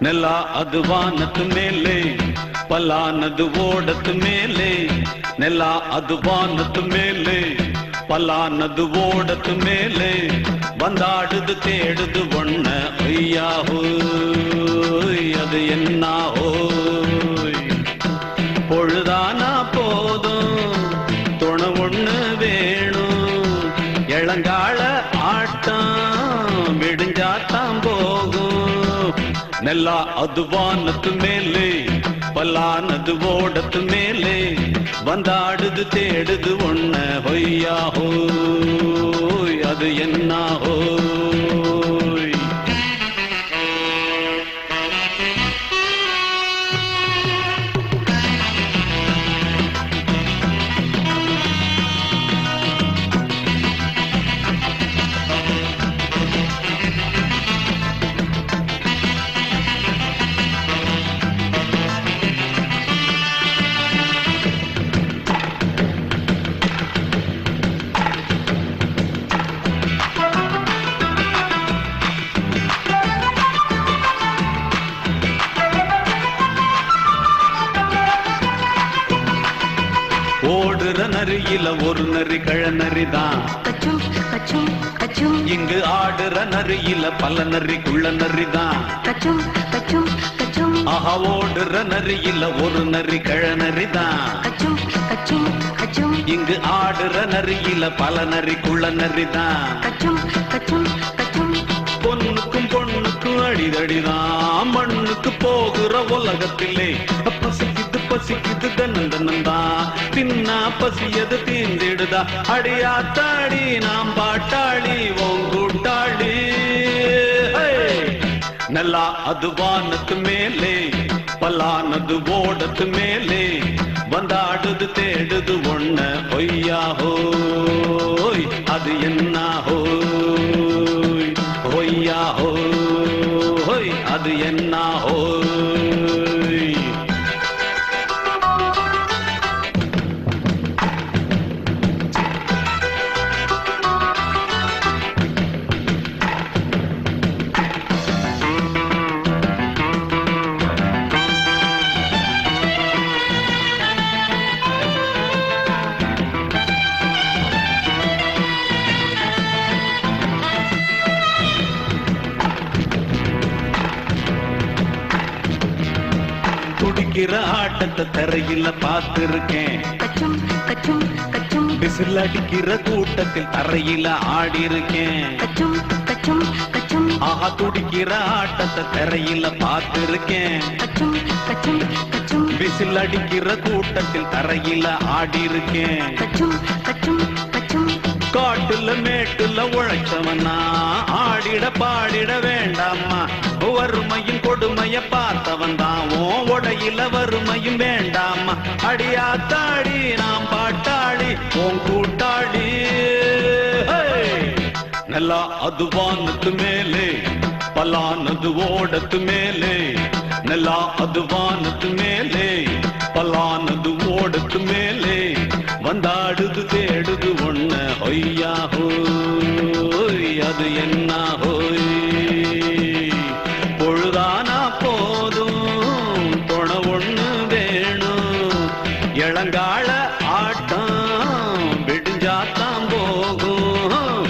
ನೆಲ ಅದು ವಾನದ ಮೇಲೆ ಪಲಾನದು ಓಡದ ಮೇಲೆ ನೆಲ ಅದು ವಾನದ ಮೇಲೆ பலானது ஓடத்து மேலே வந்தாடுது தேடுது ஒண்ண ஐயா ஹோய் அது என்ன ஹோய் பொழுதானா போதும் துணை ஒண்ணு வேணும் இளங்கால ஆட்டம் விடிஞ்சாத்தான் போகும் நெல்லா அது வானத்து மேலே பலானது ஓடத்து மேலே வந்தாடுது தேடுது ஒண்ண ஹொய்யா ஹோய் அது என்ன ஹோய் ஓடுற நரியில ஒரு நரி கழநரிதான் இங்கு ஆடுற நரியில பல நரி குள்ள நரிதான் ஆஹா ஓடுற நரியில ஒரு நரி கழநரிதான் இங்கு ஆடுற நரியில பல நரி குள்ள நரிதான் பொண்ணுக்கும் பொண்ணுக்கும் அடிதடிதான் மண்ணுக்கு போகிற உலகத்திலே பசிக்குது பசிக்குது தன்னந்தனந்தான் தின்னா பசியது தீந்திடுதா அடியாத்தாடி நாம் பாட்டாளி ஓங்கூட்டாளி நல்லா அது வானத்து மேலே பலானது ஓடத்து மேலே வந்தாடுது தேடுது ஒண்ண பொய்யா ஹோய் அது என்ன ஹோய் பொய்யா ஹோய் அது என்ன ஹோய் துடிக்கிற ஆட்டத்தை தரையில பார்த்திருக்கேன் விசில் அடிக்கிற கூட்டத்தில் தரையில ஆடி இருக்கேன் ஆஹா துடிக்கிற ஆட்டத்தை தரையில பார்த்திருக்கேன் விசில் அடிக்கிற கூட்டத்தில் தரையில ஆடி இருக்கேன் காட்டுல மேட்டுல உழைச்சவனா ஆடிட பாடிட வேண்டாமா வறுமையும் கொடுமைய பார்த்தவன் தான் உடையில வறுமையும் வேண்டாமா அடியாத்தாடி நாம் பாட்டாளி உன் கூட்டாளி நல்லா அது வானத்து மேலே பலானது ஓடத்து மேலே நல்லா அது வானத்து மேலே பலானது ஓடத்து மேலே வந்தாடுது தேடுது ஒண்ண ஹொய்யா ஹோய் அது என்ன ஹோய் பொழுதானா போதும் துணை ஒண்ணு வேணும் இளங்கால ஆட்டம் விடிஞ்சாத்தான் போகும்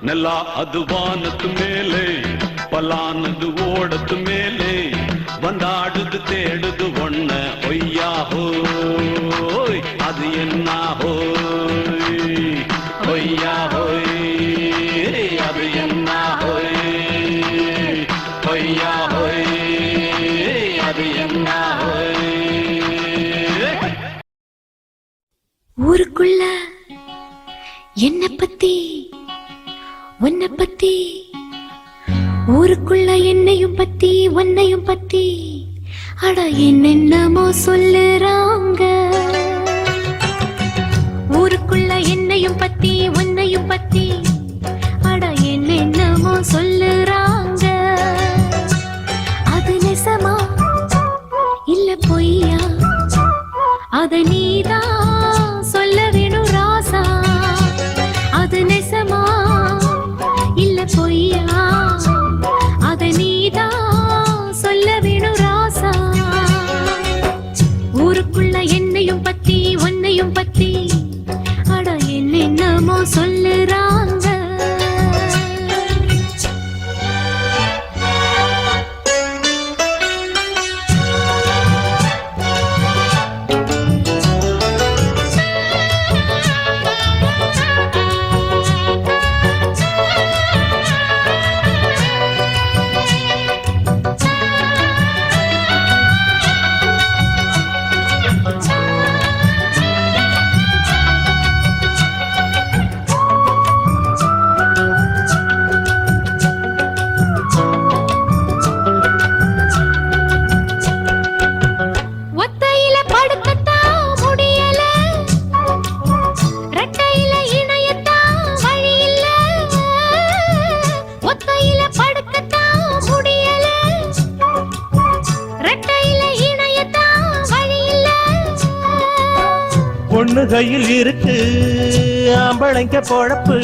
நல்லா அது வானத்து மேலே பலானது ஓடத்து மேலே வந்தாடுது தேடுது ஒண்ண ஒய்யா ஹோய் அது என்ன ஹோய் ஒய்யா ஹோய் அது என்ன ஹோய் ஒய்யா ஹோய் அது என்ன ஹோய் ஊருக்குள்ள என்ன பத்தி உன்னை பத்தி ஊருக்குள்ள என்னையும் பத்தி உன்னையும் பத்தி அட என்னென்னமோ சொல்லுறாங்க ஊருக்குள்ள என்னையும் பத்தி உன்னையும் பத்தி அட என்னென்னமோ சொல்லுறாங்க அது நெசமா இல்ல பொய்யா அத நீதான் சொல்ல வேணும் ராசா அது நெசமா பத்தி அட என்னென்னமோ சொல்லுறாங்க. ஒத்தையில படுக்கத்தான் முடியல, ரெட்டையில இணையத்தான் வழி இல்ல. ஒத்தையில படுக்கத்தான் முடியல, ரெட்டையில இணையத்தான் வழி இல்ல. பொண்ணு கையில் இருக்கு ஆம்பளைங்க பொழப்பு,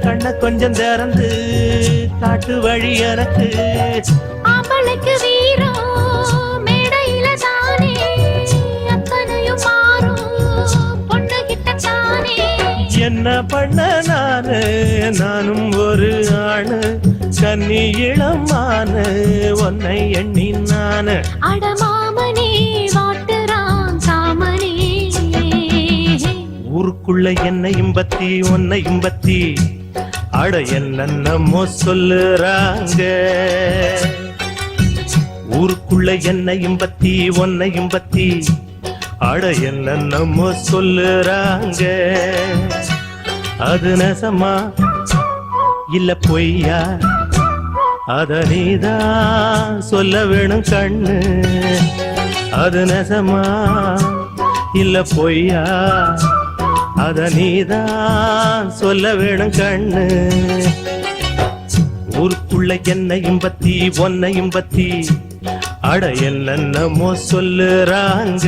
கண்ண கொஞ்சம் திறந்து காட்டு வழி எனக்கு. ஆம்பளைக்கு வீரம் மேடையில தானே, அத்தனையும் மாறும் பொண்ணு கிட்ட தானே. என்ன பண்ண நானும் ஒரு ஆணு, கன்னி இளமானு உன்னை எண்ணி நானு. அடமாமனே வாட்டுறான் காமனே, ஊருக்குள்ள என்னையும் பத்தி உன்னையும் பத்தி அட என்னென்னமோ சொல்லுறாங்க. ஊருக்குள்ள என்னையும் பத்தி உன்னையும் பத்தி அட என்னென்னமோ சொல்லுறாங்க. அது நெசமா இல்ல பொய்யா, அத நீதான் சொல்ல வேணும் கண்ணு. அது நெசமா இல்ல பொய்யா, அத நீதான் சொல்ல வேணும் கண்ணு. ஊருக்குள்ள என்னையும் பத்தி உன்னையும் பத்தி அட என்னென்னமோ சொல்லுறாங்க.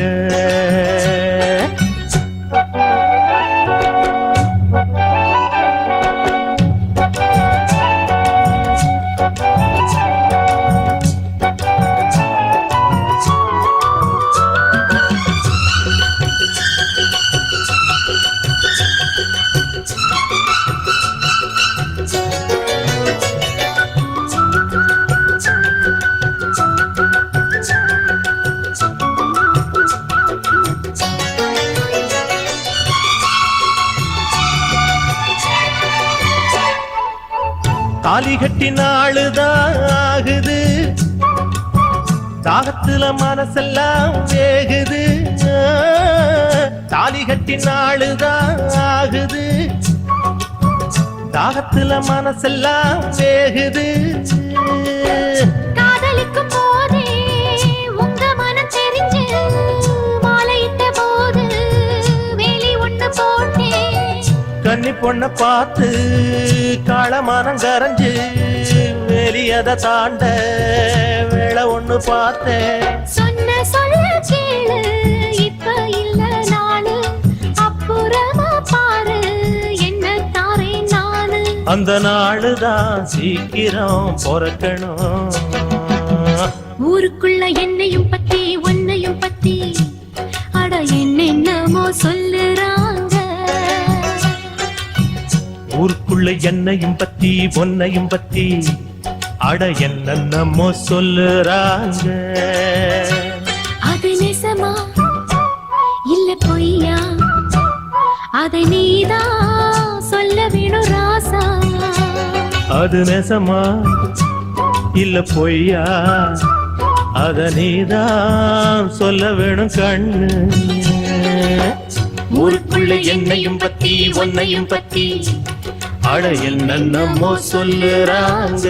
தாலி கட்டி நாளுதான் ஆகுது, தாகத்துல மனசெல்லாம் வேகுது. தாலி கட்டி நாளுதான் ஆகுது, தாகத்துல மனசெல்லாம் வேகுது. காதலிக்கும் போதே உங்க மனம் தெரிஞ்சு, மாலையிட்ட போது வேலி ஒண்ணு போட்டேன். கன்னி பொண்ண பார்த்து காளமானம் கரைஞ்சு, வெளியத தாண்ட வேளை ஒண்ணு பார்த்தேன். சொன்ன சொல்ல கேளு, இப்ப இல்ல நானு, அப்புறமா பாரு என்ன தாரே நானு. அந்த நாளுதான் சீக்கிரம் பொறக்கணும். ஊருக்குள்ள என்னையும் பத்தி உன்னையும் பத்தி அட என்னென்னமோ சொல்லுறாங்க. ஊருக்குள்ள என்னையும் பத்தி பொன்னையும் பத்தி அட என்னென்னமோ சொல்லுறாங்க. அது நெசமா இல்ல பொய்யா, அதை நீதான் சொல்ல வேணும் ராசா. அது நெசமா இல்ல பொய்யா, அத நீதான் சொல்ல வேணும் கண்ணு. ஊருக்குள்ள என்னையும் பத்தி உன்னையும் பத்தி அட என்னென்னமோ சொல்லுறாங்க.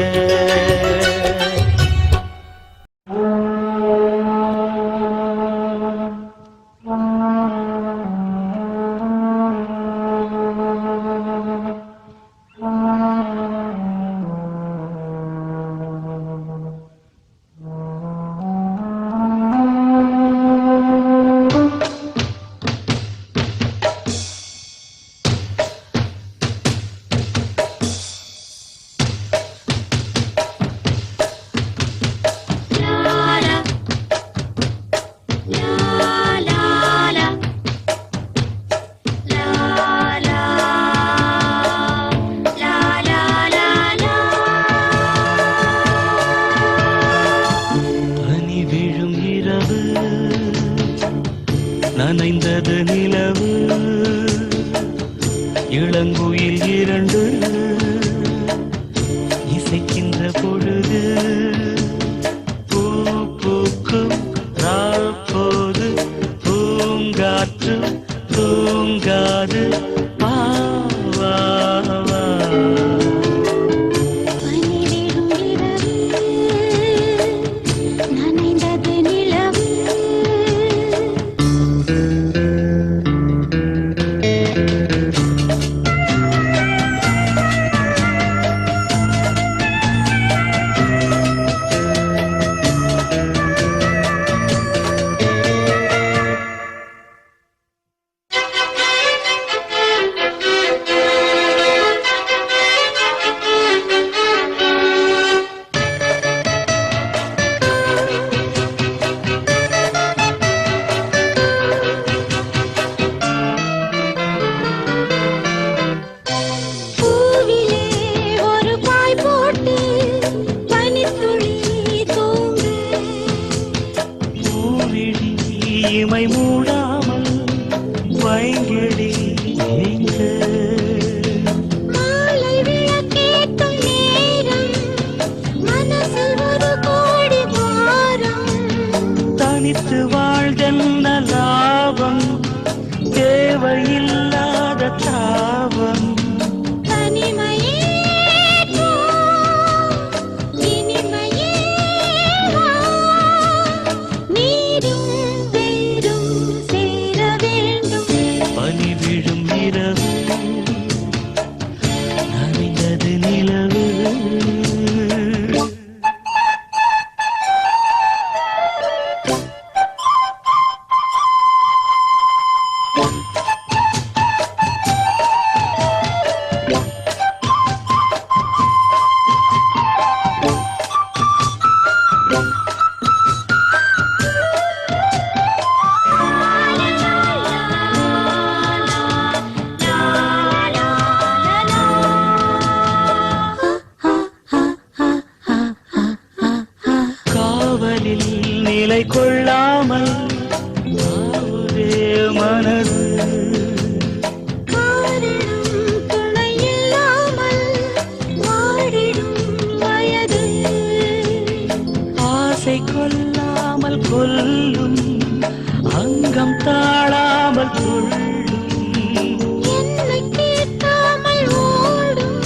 என்னை கேட்காமல் ஓடும்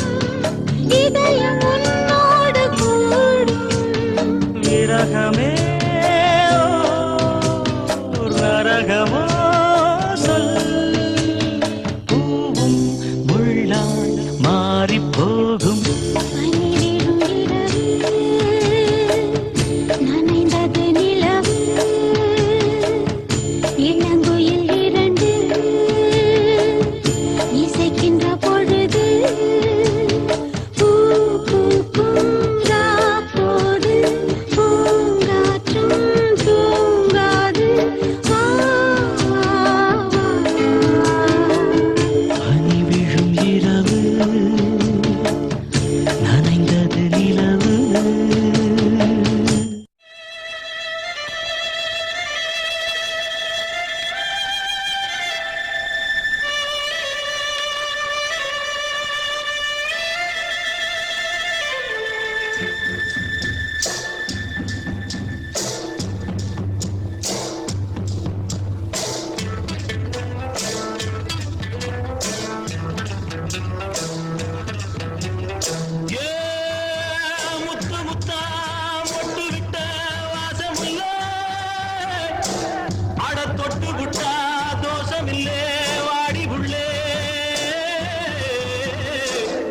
இதயம் உன்னோடு கூடும் விரகமே நரகமோ சொல் பூவும் முள்ளால் மாறி போகும் பனிவிடும் இரவு நனைந்தது நிலவு இளங்குயில் இரண்டு இசைக்கின்ற பொழுது பூ பூக்கும் ராப்போது பூங்காற்றும் தூங்காது பனி விழும் இரவு நனைந்தது நிலவு முத்து முத்தா மொட்டு விட்ட வாசமில்லை அட தொட்டு விட்டா தோஷமில்லே வாடி புள்ளே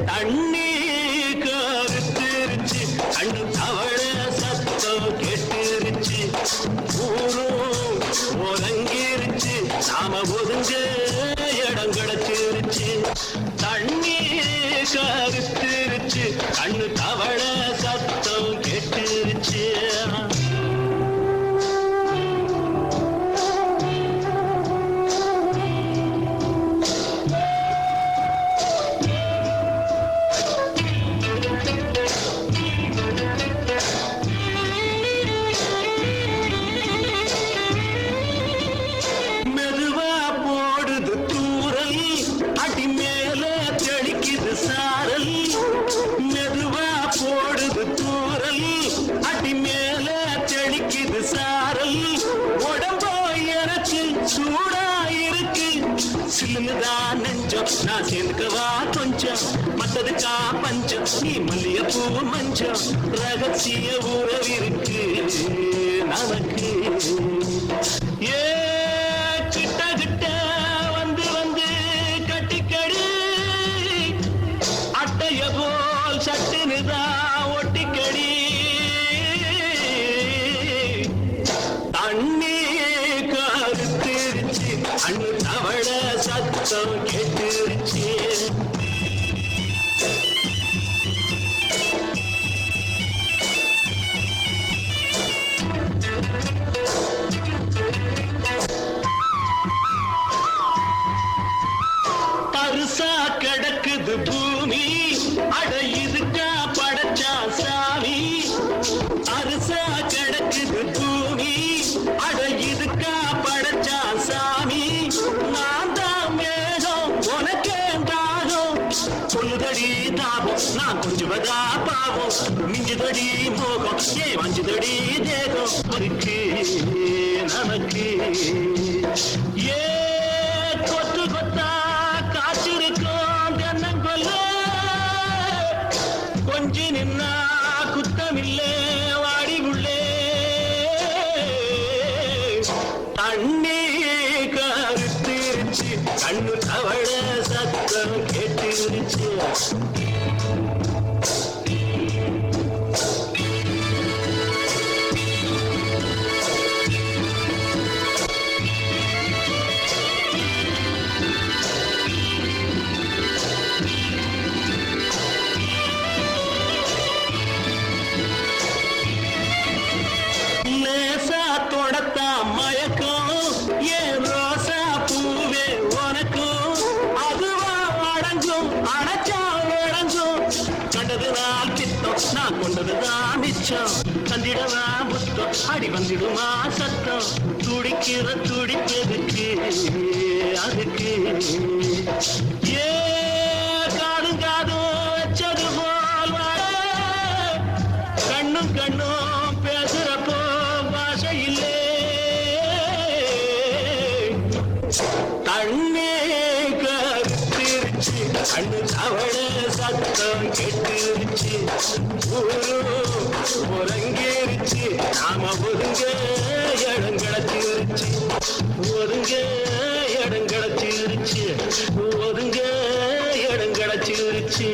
தண்ணி கருத்திருச்சு கண்ணு தவழ சத்தம் கேட்டுருச்சு ஊரும் ஒதுங்கிருச்சு நாம ஒதுங்க இடம் கிடைச்சிருச்சு தண்ணி கருத்திருச்சு கண்ணு தவழ சத்தம் கேட்டுருச்சு மெதுவா போடுது தூரல் அடி மேல தெளிக்குது சாரல் மெதுவா போடுது தூரல் அடி மேல தெளிக்குது சாரல் உடம்போ எனக்கு சூடா இருக்கு சில்லுதான் நெஞ்சம் நான் சேர்ந்துக்கவா கொஞ்சம் மத்ததுக்கா பஞ்சம் நீ மல்லிய பூ மஞ்சம் ரகசிய உறவிருக்கு நமக்கு ஏ கிட்ட கிட்ட வந்து வந்து கட்டிக்கடி அட்டைய போல் சட்டுனுதான் ஒட்டிக்கடி தண்ணி கருத்திருச்சு அண்ணு தவழ சத்தம் கேட்டுருச்சு தரிசா கிடக்குது பூமி அட இதுக்கா படைச்சா சாமி அரிசா கிடக்குது பூமி அட இதுக்கா படைச்சா சாமி நான் தான் மேகம் உனக்கே தாகம் சொல்லுதடி தாபம் நான் கொஞ்சுவதா பாவம் மிஞ்சுதடி மோகம் ஏ வஞ்சுதடி தேகம் இருக்கு நமக்கு ஏ கொத்து கொத்தா காற்றிருக்கும் தென்னங்கொல்ல கொஞ்சி நின்னா குத்தமில்லே வாடி உள்ளே தண்ணி கருத்திருச்சு கண்ணு தவழ சத்தம் கேட்டுருச்சு லேசா தொடத்தா மயக்கம் ஏன் ரோசா பூவே உனக்கும் அதுவா அடங்கும் அடைச்சா விளங்கும் கண்டது நான் பித்தம் நான் கொண்டதுதான் மிச்சம் தந்திடவா புத்தம் அடி வந்திடுமா சத்தம் துடிக்கிற துடிப்பதுக்கு அதுக்கு ஏ காதும் காதும் வச்சது போல் கண்ணும் கண்ணும் பேசுறப்போ பாஷை இல்லே கண்ணு தவள சத்தம் கெட்டுருச்சு ஊரும் உறங்கிருச்சு நாம ஒதுங்க இடம் கிடச்சிருச்சு ஒதுங்க இடம் கிடச்சிருச்சு ஒதுங்க இடம் கிடச்சிருச்சு